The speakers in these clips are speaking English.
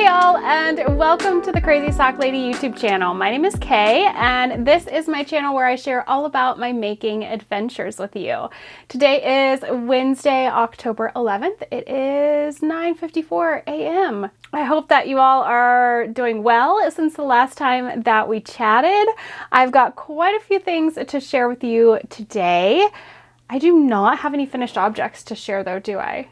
y'all, and welcome to the Crazy Sock Lady YouTube channel. My name is Kay, and this is my channel where I share all about my making adventures with you. Today is Wednesday, October 11th. It is 9:54 a.m. I hope that you all are doing well since the last time that we chatted. I've got quite a few things to share with you today. I do not have any finished objects to share though, do I?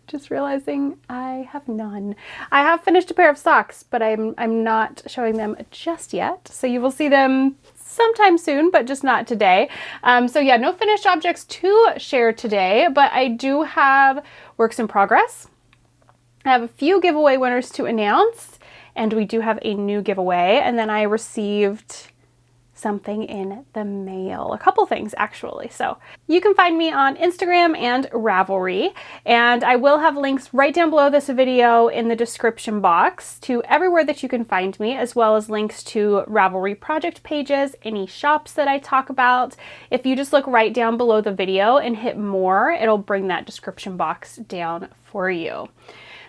Just realizing I have none. I have finished a pair of socks, but I'm not showing them just yet. So you will see them sometime soon, but just not today. So yeah, no finished objects to share today, but I do have works in progress. I have a few giveaway winners to announce, and we do have a new giveaway. And then I received something in the mail, a couple things actually. So you can find me on Instagram and RAVELRY, and I will have links right down below this video in the description box to everywhere that you can find me, as well as links to RAVELRY project pages, any shops that I talk about. If you just look right down below the video and hit more, it'll bring that description box down for you.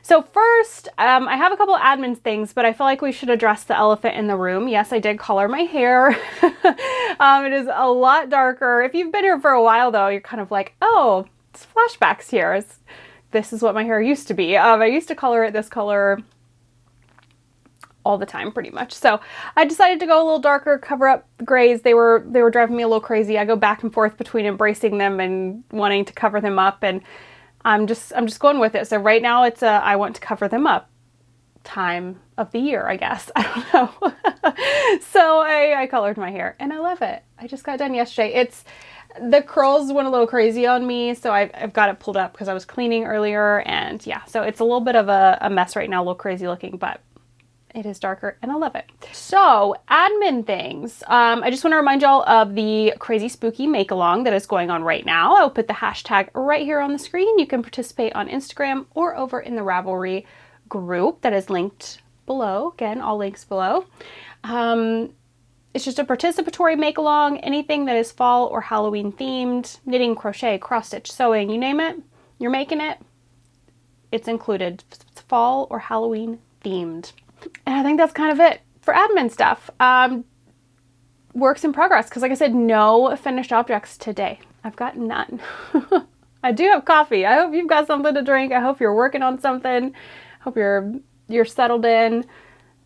So first, I have a couple admin things, but I feel like we should address the elephant in the room. Yes, I did color my hair. It is a lot darker. If you've been here for a while though, you're kind of like, oh, it's flashbacks here. This is what my hair used to be. I used to color it this color all the time pretty much. So I decided to go a little darker, cover up the grays. They were driving me a little crazy. I go back and forth between embracing them and wanting to cover them up, and I'm just going with it. So right now it's I want to cover them up time of the year, I guess. I don't know. So I colored my hair and I love it. I just got done yesterday. The curls went a little crazy on me, so I've got it pulled up because I was cleaning earlier, and yeah, so it's a little bit of a mess right now, a little crazy looking, but it is darker and I love it. So admin things. I just want to remind y'all of the crazy spooky make along that is going on right now. I'll put the hashtag right here on the screen. You can participate on Instagram or over in the RAVELRY group that is linked below. Again, all links below. It's just a participatory make along. Anything that is fall or Halloween themed, knitting, crochet, cross stitch, sewing, you name it, you're making it. It's included. It's fall or Halloween themed. And I think that's kind of it for admin stuff. Works in progress, because like I said, no finished objects today. I've got none. I do have coffee. I hope you've got something to drink. I hope you're working on something. I hope you're settled in.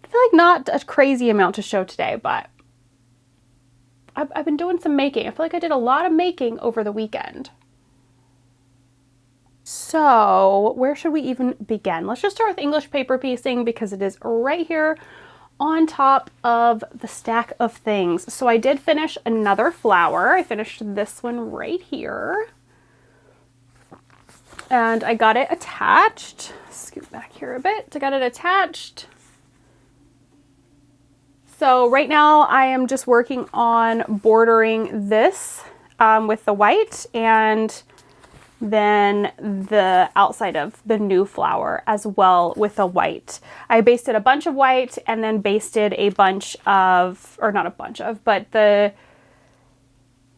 I feel like not a crazy amount to show today, but I've been doing some making. I feel like I did a lot of making over the weekend. So where should we even begin? Let's just start with English paper piecing, because it is right here on top of the stack of things. So I did finish another flower. I finished this one right here. And I got it attached. Scoot back here a bit. I got it attached. So right now I am just working on bordering this with the white, and then the outside of the new flower as well with a white. I basted a bunch of white and then basted a bunch of, or not a bunch of, but the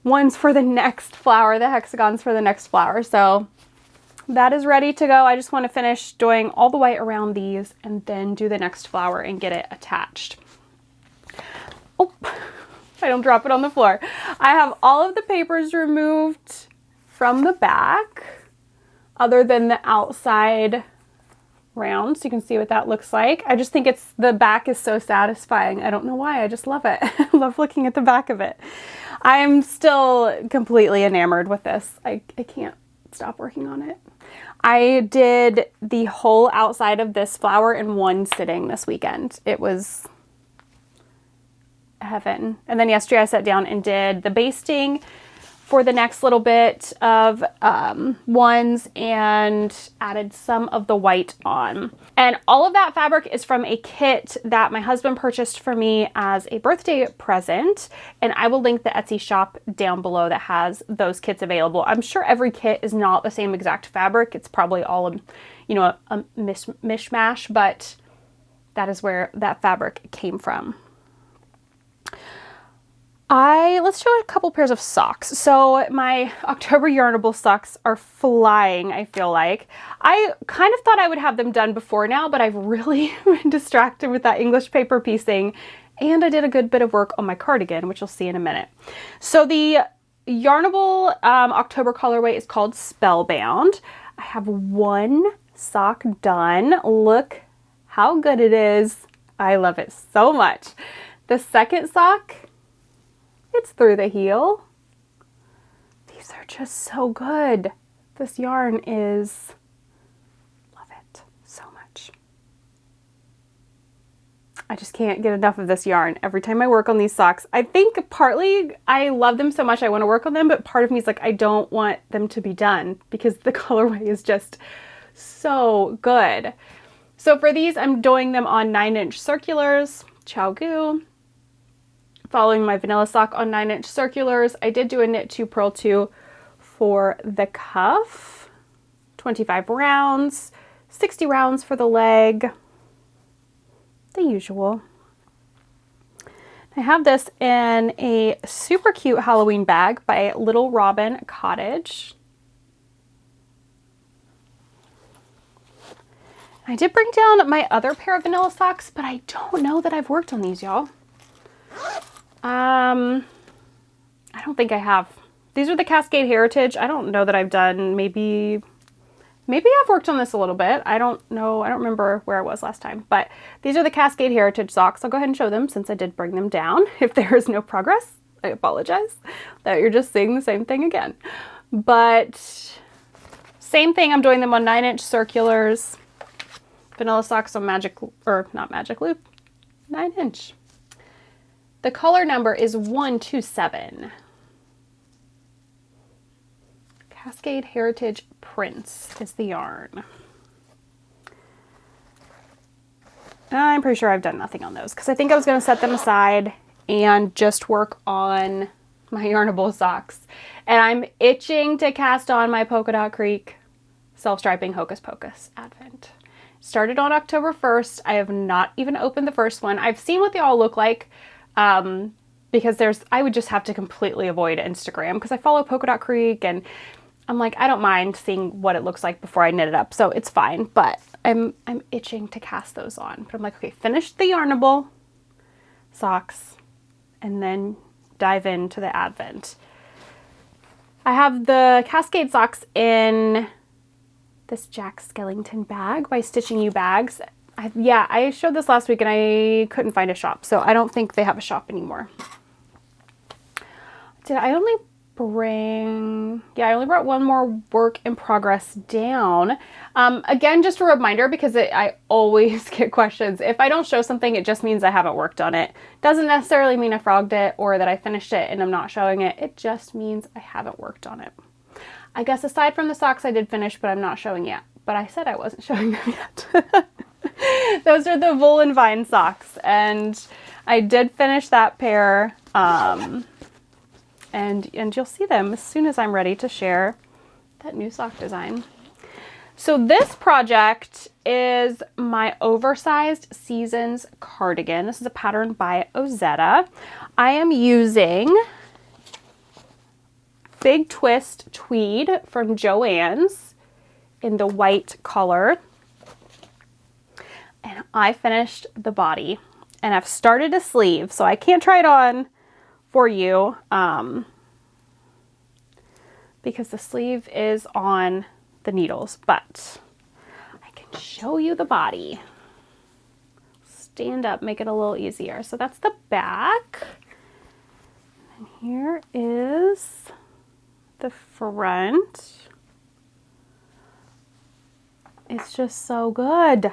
ones for the next flower, the hexagons for the next flower. So that is ready to go. I just want to finish doing all the white around these and then do the next flower and get it attached. Oh, I don't drop it on the floor. I have all of the papers removed from the back, other than the outside round, so you can see what that looks like. I just think the back is so satisfying. I don't know why, I just love it. I love looking at the back of it. I'm still completely enamored with this. I can't stop working on it. I did the whole outside of this flower in one sitting this weekend. It was heaven. And then yesterday I sat down and did the basting for the next little bit of ones and added some of the white on. And all of that fabric is from a kit that my husband purchased for me as a birthday present. And I will link the Etsy shop down below that has those kits available. I'm sure every kit is not the same exact fabric. It's probably all, a mishmash, but that is where that fabric came from. let's show a couple pairs of socks. So my October yarnable socks are flying, I feel like. I kind of thought I would have them done before now, but I've really been distracted with that English paper piecing, and I did a good bit of work on my cardigan, which you'll see in a minute. So the yarnable October colorway is called Spellbound. I have one sock done. Look how good it is. I love it so much. The second sock, it's through the heel. These are just so good. This yarn is, love it so much. I just can't get enough of this yarn every time I work on these socks. I think partly I love them so much I want to work on them, but part of me is like, I don't want them to be done because the colorway is just so good. So for these, I'm doing them on 9-inch circulars, ChiaoGoo. Following my vanilla sock on 9-inch circulars. I did do a knit 2 purl 2 for the cuff, 25 rounds, 60 rounds for the leg, the usual. I have this in a super cute Halloween bag by Little Robin Cottage. I did bring down my other pair of vanilla socks, but I don't know that I've worked on these, y'all. I don't think I have. These are the Cascade Heritage. I don't know that I've done, maybe I've worked on this a little bit. I don't know. I don't remember where I was last time, but these are the Cascade Heritage socks. I'll go ahead and show them since I did bring them down. If there is no progress, I apologize that you're just seeing the same thing again. But same thing. I'm doing them on 9-inch circulars. Vanilla socks on not Magic Loop, 9-inch. The color number is 127. Cascade Heritage Prince is the yarn. I'm pretty sure I've done nothing on those because I think I was going to set them aside and just work on my yarnable socks. And I'm itching to cast on my Polka Dot Creek self-striping Hocus Pocus Advent. Started on October 1st. I have not even opened the first one. I've seen what they all look like. Because I would just have to completely avoid Instagram because I follow Polka Dot Creek and I'm like, I don't mind seeing what it looks like before I knit it up. So it's fine, but I'm itching to cast those on. But I'm like, okay, finish the yarnable socks and then dive into the Advent. I have the Cascade socks in this Jack Skellington bag by Stitching You Bags. I showed this last week and I couldn't find a shop, so I don't think they have a shop anymore. I only brought one more work in progress down. Again, just a reminder because I always get questions. If I don't show something, it just means I haven't worked on it. Doesn't necessarily mean I frogged it or that I finished it and I'm not showing it. It just means I haven't worked on it. I guess aside from the socks I did finish, but I'm not showing yet. But I said I wasn't showing them yet. Those are the Wool and Vine socks, and I did finish that pair, and you'll see them as soon as I'm ready to share that new sock design. So this project is my oversized Seasons cardigan. This is a pattern by Ozetta. I am using Big Twist Tweed from Joann's in the white color. And I finished the body and I've started a sleeve, so I can't try it on for you because the sleeve is on the needles, but I can show you the body. Stand up, make it a little easier. So that's the back. And here is the front. It's just so good.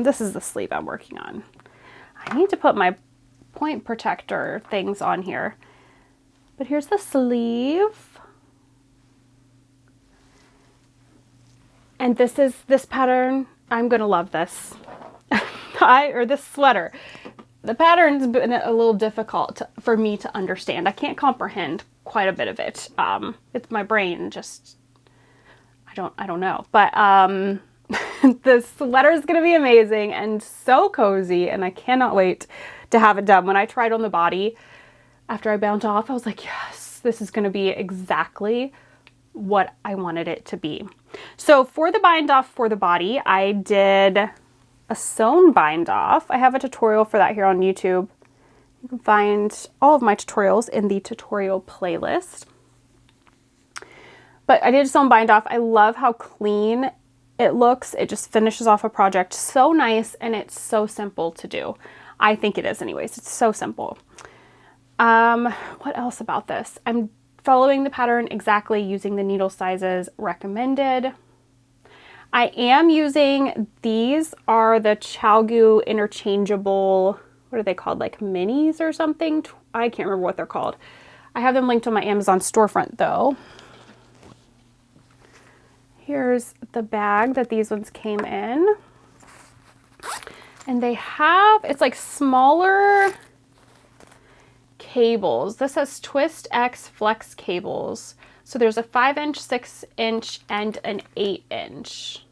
This is the sleeve I'm working on. I need to put my point protector things on here. But here's the sleeve. And this is this pattern. I'm gonna love this. This sweater. The pattern's been a little difficult for me to understand. I can't comprehend quite a bit of it. It's my brain just, I don't know. But the sweater is going to be amazing and so cozy, and I cannot wait to have it done. When I tried on the body after I bound off, I was like, yes, this is going to be exactly what I wanted it to be. So for the bind off for the body, I did a sewn bind off. I have a tutorial for that here on YouTube. You can find all of my tutorials in the tutorial playlist. But I did a sewn bind off. I love how clean it looks. It just finishes off a project so nice, and it's so simple to do. I think it is anyways. It's so simple. What else about this? I'm following the pattern exactly, using the needle sizes recommended. I am using, these are the ChiaoGoo interchangeable, what are they called? Like minis or something? I can't remember what they're called. I have them linked on my Amazon storefront though. Here's the bag that these ones came in. And they have, it's like smaller cables. This says Twist X Flex cables. So there's a 5-inch, 6-inch, and an 8-inch.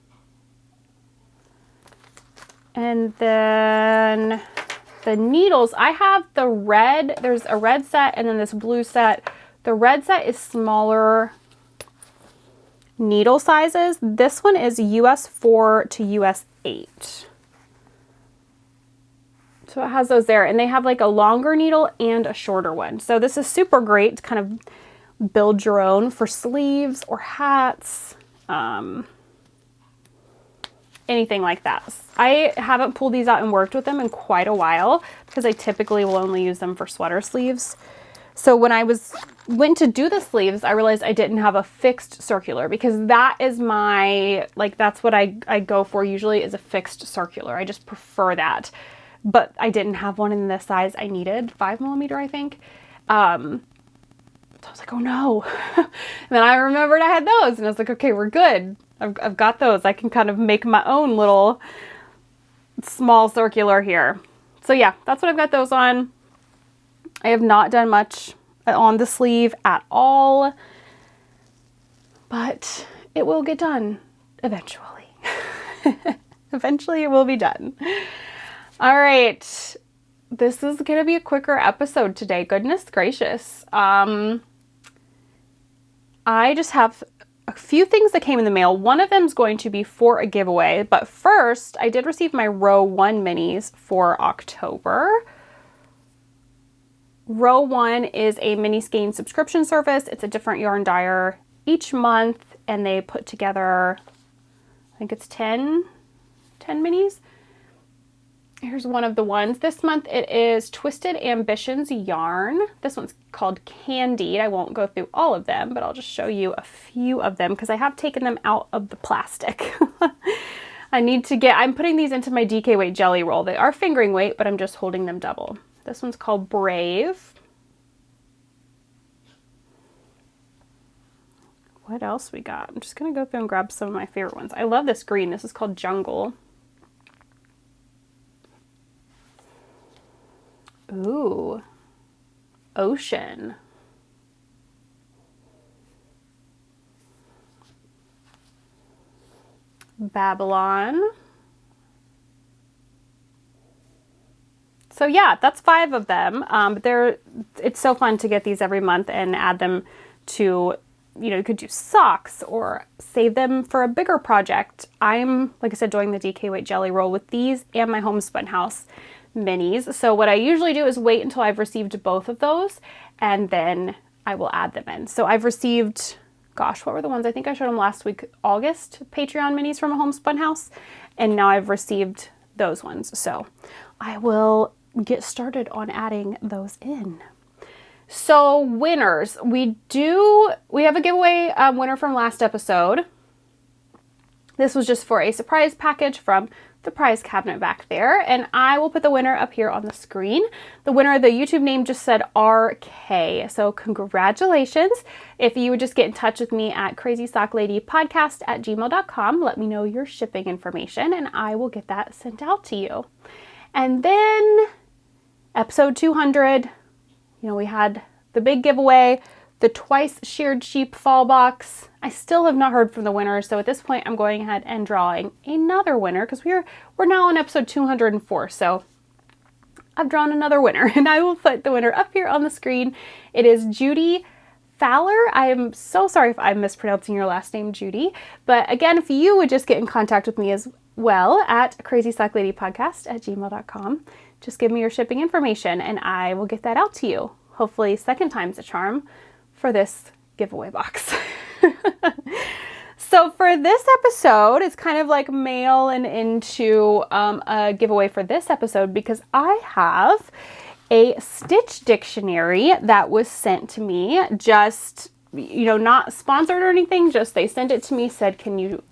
And then the needles, I have the red, there's a red set and then this blue set. The red set is smaller needle sizes. This one is US 4 to US 8. So it has those there, and they have like a longer needle and a shorter one. So this is super great to kind of build your own for sleeves or hats, anything like that. I haven't pulled these out and worked with them in quite a while because I typically will only use them for sweater sleeves. So when I went to do the sleeves, I realized I didn't have a fixed circular, because that is my, like, that's what I go for usually, is a fixed circular. I just prefer that. But I didn't have one in the size I needed, 5mm, I think. So I was like, oh no. And then I remembered I had those, and I was like, okay, we're good. I've got those. I can kind of make my own little small circular here. So yeah, that's what I've got those on. I have not done much on the sleeve at all, but it will get done eventually. Eventually it will be done. All right, this is going to be a quicker episode today. Goodness gracious. I just have a few things that came in the mail. One of them is going to be for a giveaway, but first I did receive my Row 1 minis for October. Row 1 is a mini skein subscription service. It's a different yarn dyer each month, and they put together, I think it's 10 minis. Here's one of the ones. This month it is Twisted Ambitions yarn. This one's called Candied. I won't go through all of them, but I'll just show you a few of them because I have taken them out of the plastic. I'm putting these into my DK weight jelly roll. They are fingering weight, but I'm just holding them double. This one's called Brave. What else we got? I'm just gonna go through and grab some of my favorite ones. I love this green. This is called Jungle. Ooh, Ocean. Babylon. So yeah, that's 5 of them. But it's so fun to get these every month and add them to, you could do socks or save them for a bigger project. I'm, like I said, doing the DK weight jelly roll with these and my Homespun House minis. So what I usually do is wait until I've received both of those, and then I will add them in. So I've received, gosh, what were the ones? I think I showed them last week, August Patreon minis from a Homespun House, and now I've received those ones. So I will get started on adding those in. So winners, we have a giveaway winner from last episode. This was just for a surprise package from the prize cabinet back there, and I will put the winner up here on the screen. The winner, the YouTube name just said RK, so congratulations. If you would just get in touch with me at crazysockladypodcast@gmail.com, let me know your shipping information and I will get that sent out to you. And then episode 200, we had the big giveaway, the twice sheared sheep fall box. I still have not heard from the winner, so at this point I'm going ahead and drawing another winner because we're now on episode 204. So I've drawn another winner, and I will put the winner up here on the screen. It is Judy Fowler. I am so sorry if I'm mispronouncing your last name, Judy. But again, if you would just get in contact with me as well at crazysockladypodcast@gmail.com, just give me your shipping information and I will get that out to you. Hopefully second time's a charm for this giveaway box. So for this episode, it's kind of like mailing into a giveaway for this episode because I have a Stitch dictionary that was sent to me, just, you know, not sponsored or anything, just they sent it to me, said, can you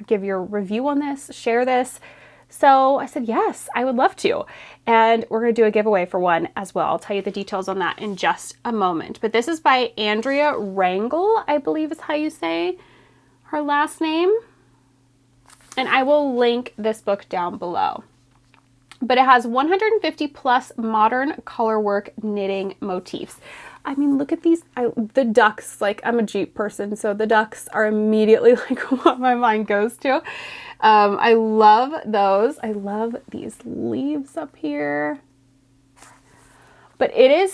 give your review on this, share this? So I said, yes, I would love to. And we're going to do a giveaway for one as well. I'll tell you the details on that in just a moment. But this is by Andrea Rangel, I believe is how you say her last name. And I will link this book down below. But it has 150 plus modern colorwork knitting motifs. I mean, look at these, the ducks, like I'm a Jeep person, so the ducks are immediately like what my mind goes to. I love those. I love these leaves up here. But it is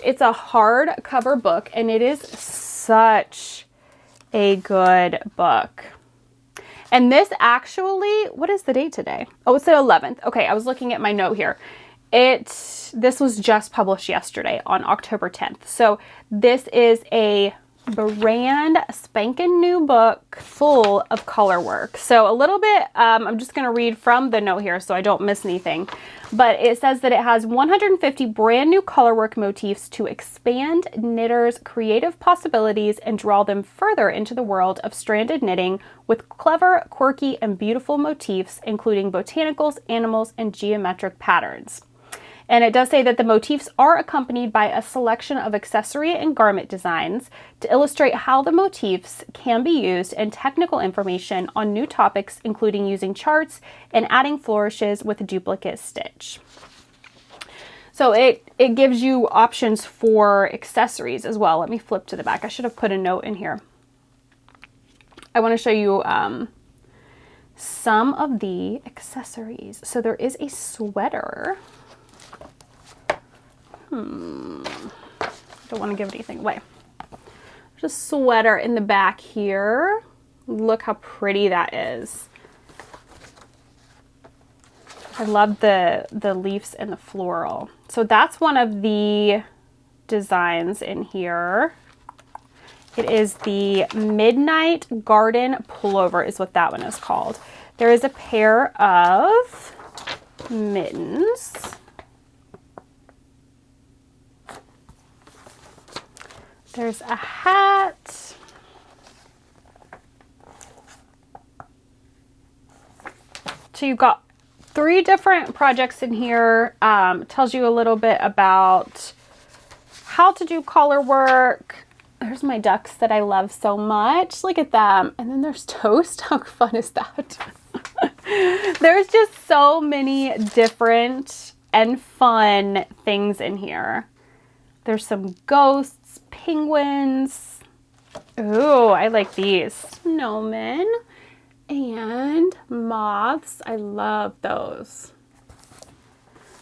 it's a hardcover book, and it is such a good book. And this actually, what is the date today? Oh, it's the 11th. Okay, I was looking at my note here. This was just published yesterday on October 10th. So this is a brand spanking new book full of color work. So a little bit, I'm just going to read from the note here so I don't miss anything. But it says that it has 150 brand new colorwork motifs to expand knitters' creative possibilities and draw them further into the world of stranded knitting with clever, quirky, and beautiful motifs, including botanicals, animals, and geometric patterns. And it does say that the motifs are accompanied by a selection of accessory and garment designs to illustrate how the motifs can be used and technical information on new topics, including using charts and adding flourishes with a duplicate stitch. So it gives you options for accessories as well. Let me flip to the back. I should have put a note in here. I want to show you some of the accessories. So there is a sweater. Don't want to give anything away. There's a sweater in the back here. Look how pretty that is. I love the leaves and the floral. So that's one of the designs in here. It is the Midnight Garden Pullover is what that one is called. There is a pair of mittens. There's a hat. So you've got 3 different projects in here. Tells you a little bit about how to do color work. There's my ducks that I love so much. Look at them. And then there's toast. How fun is that? There's just so many different and fun things in here. There's some ghosts. Penguins. Ooh, I like these. Snowmen and moths. I love those.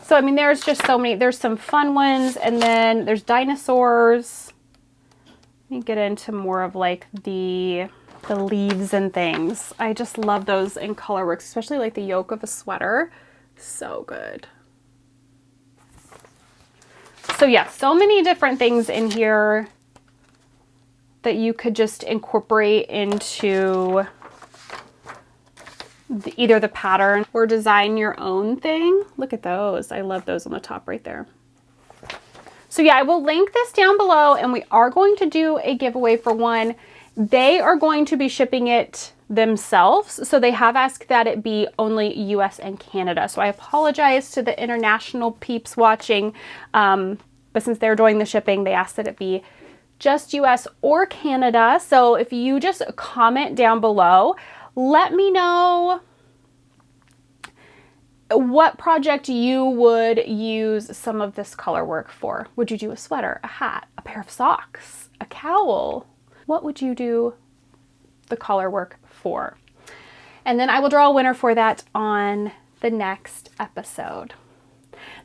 So, I mean, there's just so many. There's some fun ones, and then there's dinosaurs. Let me get into more of like the leaves and things. I just love those in colorworks, especially like the yoke of a sweater. So good. So yeah, so many different things in here that you could just incorporate into either the pattern or design your own thing. Look at those. I love those on the top right there. So yeah, I will link this down below, and we are going to do a giveaway for one. They are going to be shipping it themselves, so they have asked that it be only US and Canada. So I apologize to the international peeps watching, but since they're doing the shipping, they asked that it be just US or Canada. So if you just comment down below, let me know what project you would use some of this color work for. Would you do a sweater, a hat, a pair of socks, a cowl? What would you do the color work for? And then I will draw a winner for that on the next episode.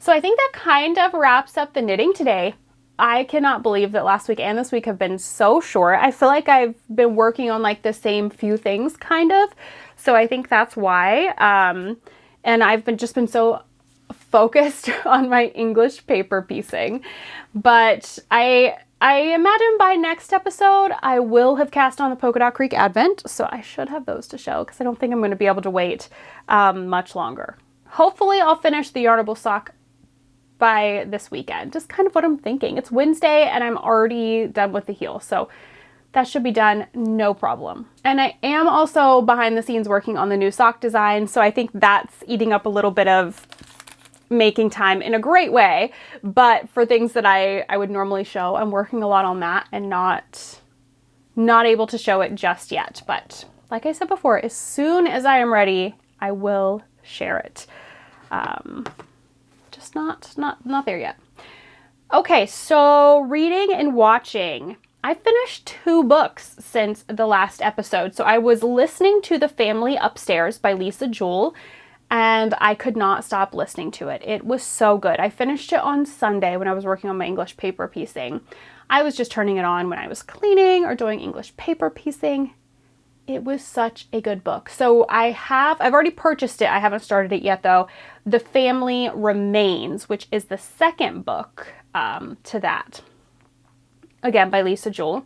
So I think that kind of wraps up the knitting today. I cannot believe that last week and this week have been so short. I feel like I've been working on like the same few things kind of. So I think that's why. And I've just been so focused on my English paper piecing. But I imagine by next episode, I will have cast on the Polka Dot Creek Advent. So I should have those to show because I don't think I'm going to be able to wait much longer. Hopefully I'll finish the Yarnable sock by this weekend. Just kind of what I'm thinking. It's Wednesday and I'm already done with the heel. So that should be done, no problem. And I am also behind the scenes working on the new sock design. So I think that's eating up a little bit of making time in a great way. But for things that I would normally show, I'm working a lot on that and not able to show it just yet. But like I said before, as soon as I am ready, I will share it. Just not there yet. Okay, so reading and watching. I finished 2 books since the last episode. So I was listening to The Family Upstairs by Lisa Jewell, and I could not stop listening to it. It was so good. I finished it on Sunday when I was working on my English paper piecing. I was just turning it on when I was cleaning or doing English paper piecing. It was such a good book. So I've already purchased it. I haven't started it yet though. The Family Remains, which is the second book to that. Again, by Lisa Jewell.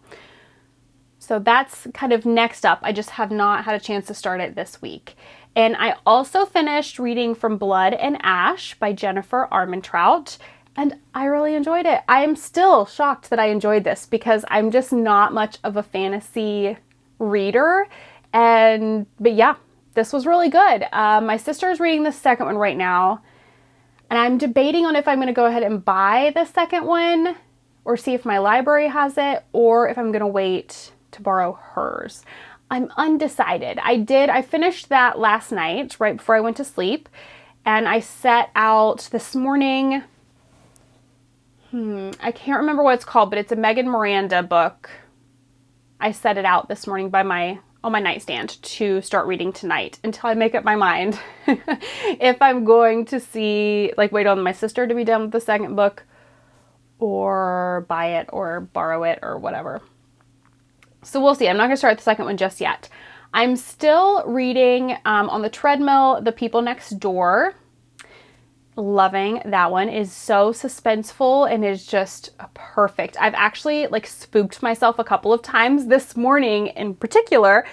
So that's kind of next up. I just have not had a chance to start it this week. And I also finished reading From Blood and Ash by Jennifer Armentrout. And I really enjoyed it. I am still shocked that I enjoyed this because I'm just not much of a fantasy reader. But yeah, this was really good. My sister is reading the second one right now. And I'm debating on if I'm going to go ahead and buy the second one or see if my library has it or if I'm going to wait to borrow hers. I'm undecided. I finished that last night right before I went to sleep. And I set out this morning. I can't remember what it's called, but it's a Megan Miranda book. I set it out this morning on my nightstand to start reading tonight until I make up my mind if I'm going to wait on my sister to be done with the second book or buy it or borrow it or whatever. So we'll see. I'm not going to start the second one just yet. I'm still reading on the treadmill, The People Next Door. Loving that one. Is so suspenseful and is just perfect. I've actually spooked myself a couple of times this morning in particular.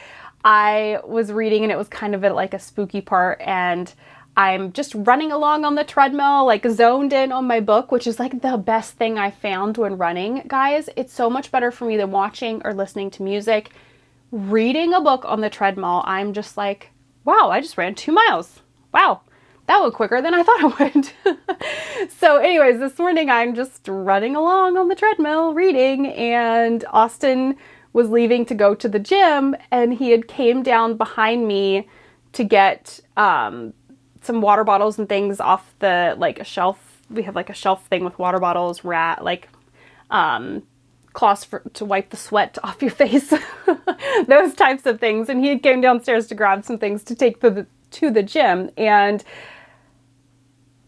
I was reading and it was kind of a spooky part and I'm just running along on the treadmill, zoned in on my book, which is the best thing I found when running, guys. It's so much better for me than watching or listening to music. Reading a book on the treadmill, I'm just wow, I just ran 2 miles. Wow, that went quicker than I thought it would. So anyways, this morning I'm just running along on the treadmill reading, and Austin was leaving to go to the gym and he had came down behind me to get some water bottles and things off the a shelf. We have a shelf thing with water bottles, cloths to wipe the sweat off your face, those types of things. And he came downstairs to grab some things to take to the gym, and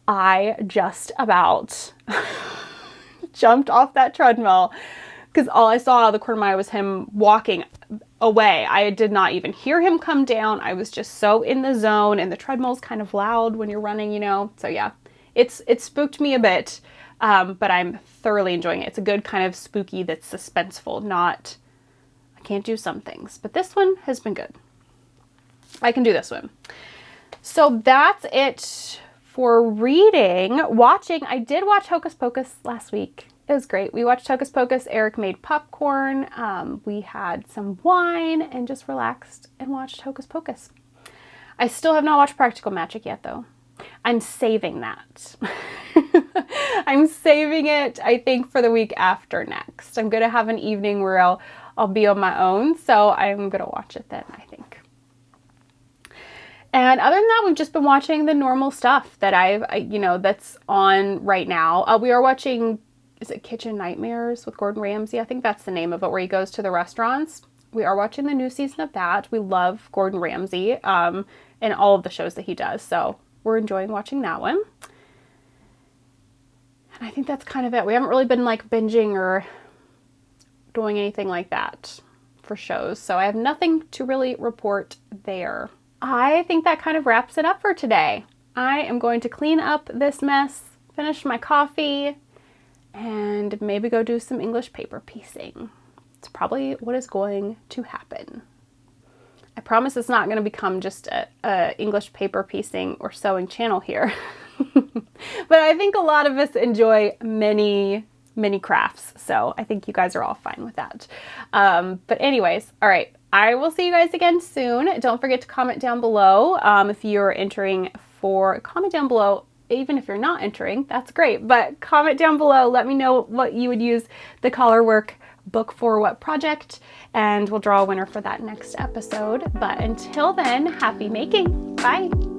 I just about jumped off that treadmill because all I saw out of the corner of my eye was him walking away. I did not even hear him come down. I was just so in the zone, and the treadmill's kind of loud when you're running, So yeah, it spooked me a bit, but I'm thoroughly enjoying it. It's a good kind of spooky that's suspenseful, I can't do some things, but this one has been good. I can do this one. So that's it for reading. Watching, I did watch Hocus Pocus last week. It was great. We watched Hocus Pocus. Eric made popcorn. We had some wine and just relaxed and watched Hocus Pocus. I still have not watched Practical Magic yet, though. I'm saving that. I'm saving it, I think, for the week after next. I'm going to have an evening where I'll be on my own, so I'm going to watch it then, I think. And other than that, we've just been watching the normal stuff that that's on right now. We are watching, is it Kitchen Nightmares with Gordon Ramsay? I think that's the name of it, where he goes to the restaurants. We are watching the new season of that. We love Gordon Ramsay and all of the shows that he does. So we're enjoying watching that one. And I think that's kind of it. We haven't really been like binging or doing anything like that for shows, so I have nothing to really report there. I think that kind of wraps it up for today. I am going to clean up this mess, finish my coffee, and maybe go do some English paper piecing. It's probably what is going to happen. I promise it's not going to become just a English paper piecing or sewing channel here. But I think a lot of us enjoy many crafts, so I think you guys are all fine with that. But anyways, all right, I will see you guys again soon. Don't forget to comment down below if you're entering for, comment down below. Even if you're not entering, that's great, but comment down below. Let me know what you would use the collar work book for, what project, and we'll draw a winner for that next episode. But until then, happy making. Bye.